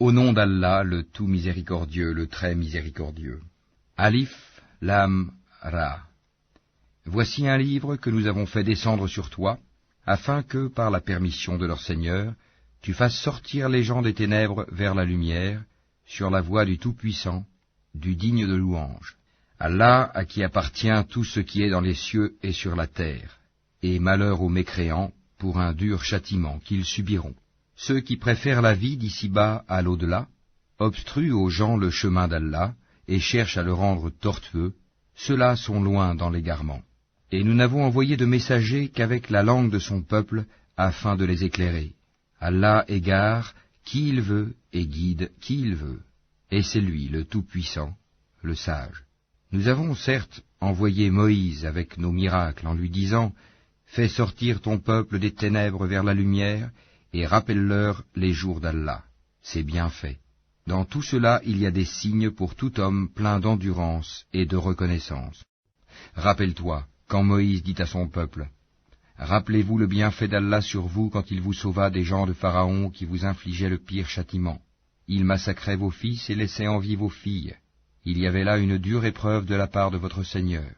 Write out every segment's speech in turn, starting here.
Au nom d'Allah, le tout miséricordieux, le très miséricordieux. Alif, Lam, Ra. Voici un livre que nous avons fait descendre sur toi, afin que, par la permission de leur Seigneur, tu fasses sortir les gens des ténèbres vers la lumière, sur la voie du Tout-Puissant, du digne de louange. Allah, à qui appartient tout ce qui est dans les cieux et sur la terre, et malheur aux mécréants pour un dur châtiment qu'ils subiront. Ceux qui préfèrent la vie d'ici-bas à l'au-delà, obstruent aux gens le chemin d'Allah, et cherchent à le rendre tortueux, ceux-là sont loin dans l'égarement. Et nous n'avons envoyé de messagers qu'avec la langue de son peuple, afin de les éclairer. Allah égare qui il veut et guide qui il veut. Et c'est lui, le Tout-Puissant, le Sage. Nous avons certes envoyé Moïse avec nos miracles en lui disant « Fais sortir ton peuple des ténèbres vers la lumière et rappelle-leur les jours d'Allah. » C'est bien fait. Dans tout cela, il y a des signes pour tout homme plein d'endurance et de reconnaissance. Rappelle-toi, quand Moïse dit à son peuple « Rappelez-vous le bienfait d'Allah sur vous quand il vous sauva des gens de Pharaon qui vous infligeaient le pire châtiment. Il massacrait vos fils et laissait en vie vos filles. Il y avait là une dure épreuve de la part de votre Seigneur.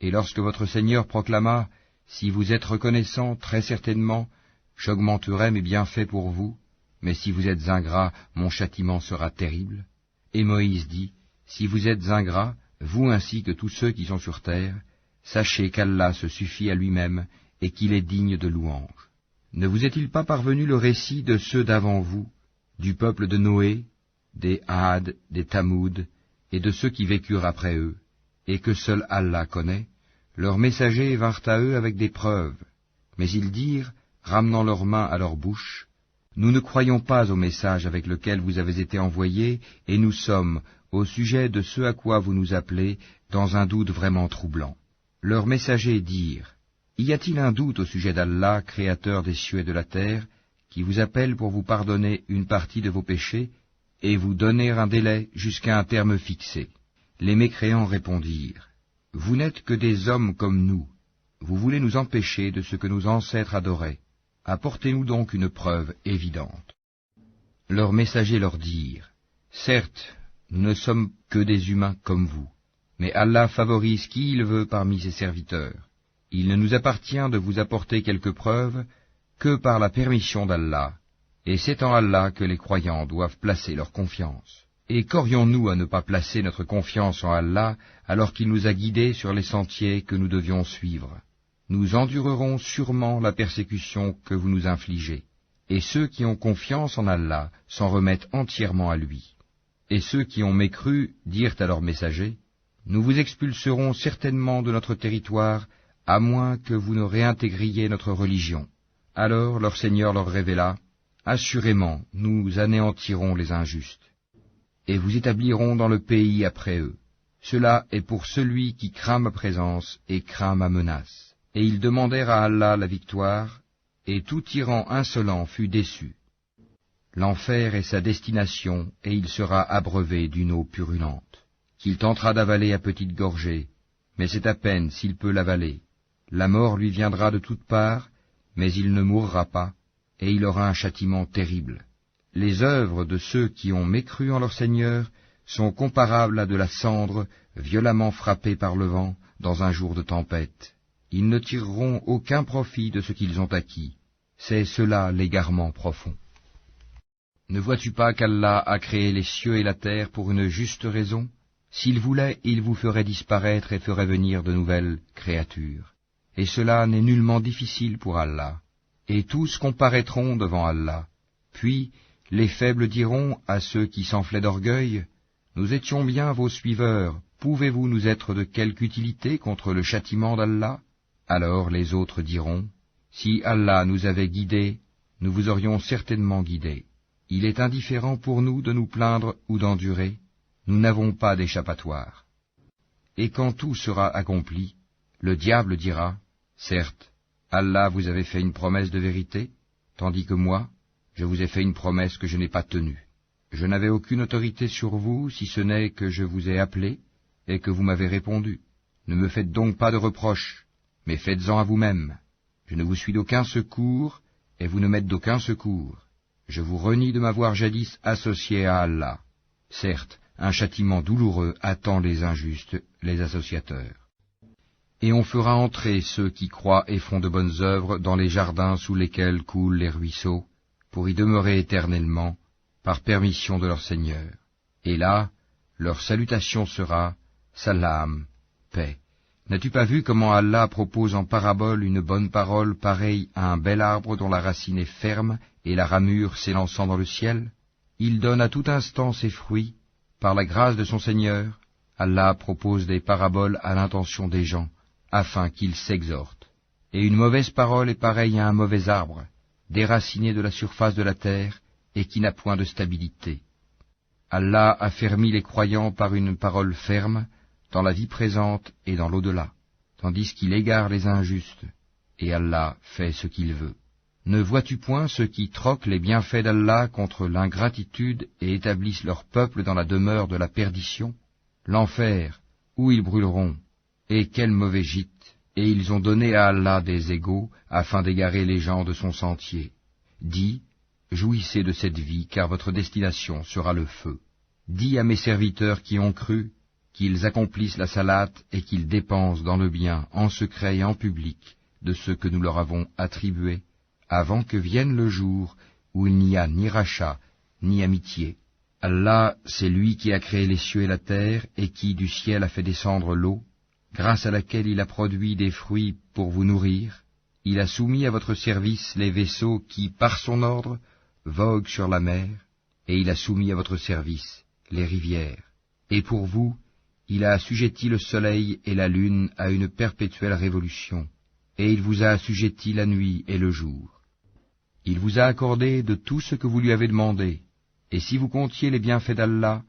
Et lorsque votre Seigneur proclama « Si vous êtes reconnaissants, très certainement, j'augmenterai mes bienfaits pour vous, mais si vous êtes ingrats, mon châtiment sera terrible. » Et Moïse dit « Si vous êtes ingrats, vous ainsi que tous ceux qui sont sur terre, sachez qu'Allah se suffit à lui-même et qu'il est digne de louange. Ne vous est-il pas parvenu le récit de ceux d'avant vous, du peuple de Noé, des Had, des Tamoud, et de ceux qui vécurent après eux, et que seul Allah connaît? Leurs messagers vinrent à eux avec des preuves, mais ils dirent, ramenant leurs mains à leur bouche, « Nous ne croyons pas au message avec lequel vous avez été envoyés, et nous sommes, au sujet de ce à quoi vous nous appelez, dans un doute vraiment troublant. » Leurs messagers dirent, « Y a-t-il un doute au sujet d'Allah, créateur des cieux et de la terre, qui vous appelle pour vous pardonner une partie de vos péchés, et vous donner un délai jusqu'à un terme fixé ?» Les mécréants répondirent, « Vous n'êtes que des hommes comme nous. Vous voulez nous empêcher de ce que nos ancêtres adoraient. Apportez-nous donc une preuve évidente. » Leurs messagers leur dirent, « Certes, nous ne sommes que des humains comme vous, mais Allah favorise qui il veut parmi ses serviteurs. Il ne nous appartient de vous apporter quelques preuves que par la permission d'Allah, et c'est en Allah que les croyants doivent placer leur confiance. Et qu'aurions-nous à ne pas placer notre confiance en Allah alors qu'il nous a guidés sur les sentiers que nous devions suivre? Nous endurerons sûrement la persécution que vous nous infligez, et ceux qui ont confiance en Allah s'en remettent entièrement à lui. Et ceux qui ont mécru dirent à leurs messagers, « Nous vous expulserons certainement de notre territoire, à moins que vous ne réintégriez notre religion. » Alors leur Seigneur leur révéla, « Assurément, nous anéantirons les injustes, et vous établirons dans le pays après eux. Cela est pour celui qui craint ma présence et craint ma menace. » Et ils demandèrent à Allah la victoire, et tout tyran insolent fut déçu. L'enfer est sa destination, et il sera abreuvé d'une eau purulente, qu'il tentera d'avaler à petites gorgées, mais c'est à peine s'il peut l'avaler. La mort lui viendra de toutes parts, mais il ne mourra pas, et il aura un châtiment terrible. Les œuvres de ceux qui ont mécru en leur Seigneur sont comparables à de la cendre violemment frappée par le vent dans un jour de tempête. Ils ne tireront aucun profit de ce qu'ils ont acquis. C'est cela l'égarement profond. Ne vois-tu pas qu'Allah a créé les cieux et la terre pour une juste raison? S'il voulait, il vous ferait disparaître et ferait venir de nouvelles créatures. Et cela n'est nullement difficile pour Allah. Et tous comparaîtront devant Allah. Puis les faibles diront à ceux qui s'enflaient d'orgueil, « Nous étions bien vos suiveurs, pouvez-vous nous être de quelque utilité contre le châtiment d'Allah ?» Alors les autres diront, « Si Allah nous avait guidés, nous vous aurions certainement guidés. Il est indifférent pour nous de nous plaindre ou d'endurer, nous n'avons pas d'échappatoire. » Et quand tout sera accompli, le diable dira, « Certes, Allah vous avait fait une promesse de vérité, tandis que moi, je vous ai fait une promesse que je n'ai pas tenue. Je n'avais aucune autorité sur vous, si ce n'est que je vous ai appelé, et que vous m'avez répondu. Ne me faites donc pas de reproches, mais faites-en à vous-même. Je ne vous suis d'aucun secours, et vous ne m'êtes d'aucun secours. je vous renie de m'avoir jadis associé à Allah. Certes, un châtiment douloureux attend les injustes, les associateurs. Et on fera entrer ceux qui croient et font de bonnes œuvres dans les jardins sous lesquels coulent les ruisseaux, pour y demeurer éternellement, par permission de leur Seigneur. Et là, leur salutation sera « Salam, paix ». N'as-tu pas vu comment Allah propose en parabole une bonne parole pareille à un bel arbre dont la racine est ferme et la ramure s'élançant dans le ciel? Il donne à tout instant ses fruits. Par la grâce de son Seigneur, Allah propose des paraboles à l'intention des gens, afin qu'ils s'exhortent. Et une mauvaise parole est pareille à un mauvais arbre, déraciné de la surface de la terre et qui n'a point de stabilité. Allah affermit les croyants par une parole ferme, dans la vie présente et dans l'au-delà, tandis qu'il égare les injustes, et Allah fait ce qu'il veut. Ne vois-tu point ceux qui troquent les bienfaits d'Allah contre l'ingratitude et établissent leur peuple dans la demeure de la perdition? L'enfer, où ils brûleront, et quel mauvais gîte! Et ils ont donné à Allah des égaux, afin d'égarer les gens de son sentier. Dis, jouissez de cette vie, car votre destination sera le feu. Dis à mes serviteurs qui ont cru, qu'ils accomplissent la salate et qu'ils dépensent dans le bien, en secret et en public, de ce que nous leur avons attribué, avant que vienne le jour où il n'y a ni rachat, ni amitié. Allah, c'est lui qui a créé les cieux et la terre, et qui du ciel a fait descendre l'eau, grâce à laquelle il a produit des fruits pour vous nourrir. Il a soumis à votre service les vaisseaux qui, par son ordre, voguent sur la mer, et il a soumis à votre service les rivières. Et pour vous, il a assujetti le soleil et la lune à une perpétuelle révolution, et il vous a assujetti la nuit et le jour. Il vous a accordé de tout ce que vous lui avez demandé, et si vous comptiez les bienfaits d'Allah,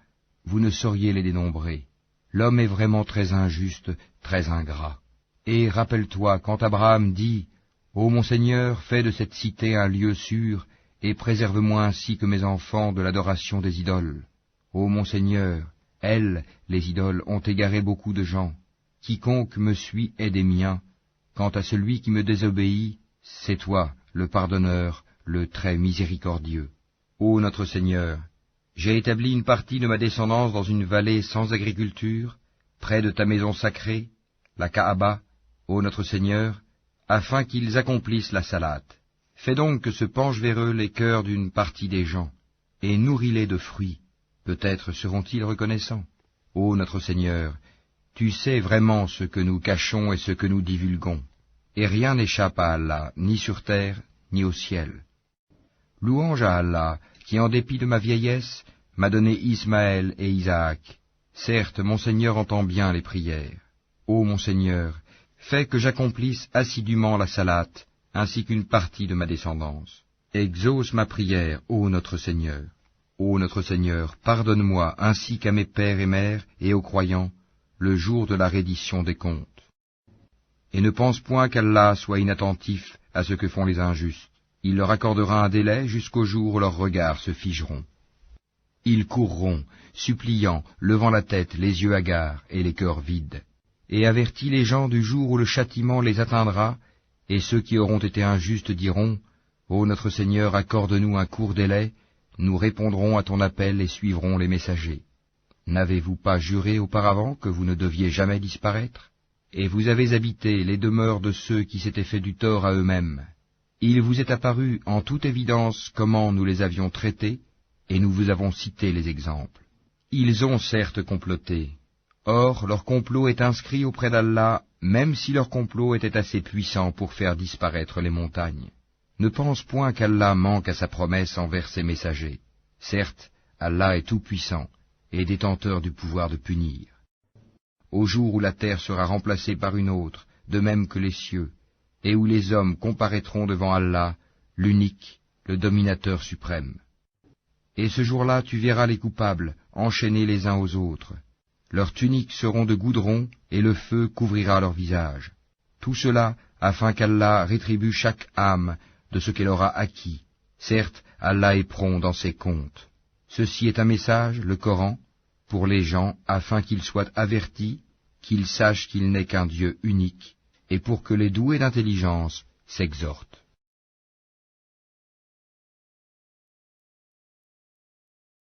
vous ne sauriez les dénombrer. L'homme est vraiment très injuste, très ingrat. Et rappelle-toi, quand Abraham dit « Ô mon Seigneur, fais de cette cité un lieu sûr, et préserve-moi ainsi que mes enfants de l'adoration des idoles. Ô mon Seigneur, elles, les idoles, ont égaré beaucoup de gens. Quiconque me suit est des miens. Quant à celui qui me désobéit, c'est toi, le pardonneur, le très miséricordieux. Ô notre Seigneur, j'ai établi une partie de ma descendance dans une vallée sans agriculture, près de ta maison sacrée, la Kaaba, ô notre Seigneur, afin qu'ils accomplissent la salate. Fais donc que se penchent vers eux les cœurs d'une partie des gens, et nourris-les de fruits. Peut-être seront-ils reconnaissants. Ô notre Seigneur, tu sais vraiment ce que nous cachons et ce que nous divulguons, et rien n'échappe à Allah, ni sur terre, ni au ciel. Louange à Allah, qui en dépit de ma vieillesse, m'a donné Ismaël et Isaac. Certes, mon Seigneur entend bien les prières. Ô mon Seigneur, fais que j'accomplisse assidûment la salate, ainsi qu'une partie de ma descendance. Exauce ma prière, ô notre Seigneur. Ô notre Seigneur, pardonne-moi ainsi qu'à mes pères et mères et aux croyants, le jour de la reddition des comptes. Et ne pense point qu'Allah soit inattentif à ce que font les injustes. Il leur accordera un délai jusqu'au jour où leurs regards se figeront. Ils courront, suppliant, levant la tête, les yeux hagards et les cœurs vides. Et avertis les gens du jour où le châtiment les atteindra, et ceux qui auront été injustes diront, « Ô notre Seigneur, accorde-nous un court délai, nous répondrons à ton appel et suivrons les messagers. N'avez-vous pas juré auparavant que vous ne deviez jamais disparaître? Et vous avez habité les demeures de ceux qui s'étaient fait du tort à eux-mêmes. Il vous est apparu en toute évidence comment nous les avions traités, et nous vous avons cité les exemples. Ils ont certes comploté. Or, leur complot est inscrit auprès d'Allah, même si leur complot était assez puissant pour faire disparaître les montagnes. Ne pense point qu'Allah manque à sa promesse envers ses messagers. Certes, Allah est tout-puissant et détenteur du pouvoir de punir. Au jour où la terre sera remplacée par une autre, de même que les cieux, et où les hommes comparaîtront devant Allah, l'unique, le dominateur suprême. Et ce jour-là tu verras les coupables, enchaînés les uns aux autres. Leurs tuniques seront de goudron, et le feu couvrira leur visage. Tout cela afin qu'Allah rétribue chaque âme de ce qu'elle aura acquis. Certes, Allah est prompt dans ses comptes. Ceci est un message, le Coran, pour les gens, afin qu'ils soient avertis, qu'ils sachent qu'il n'est qu'un Dieu unique, et pour que les doués d'intelligence s'exhortent.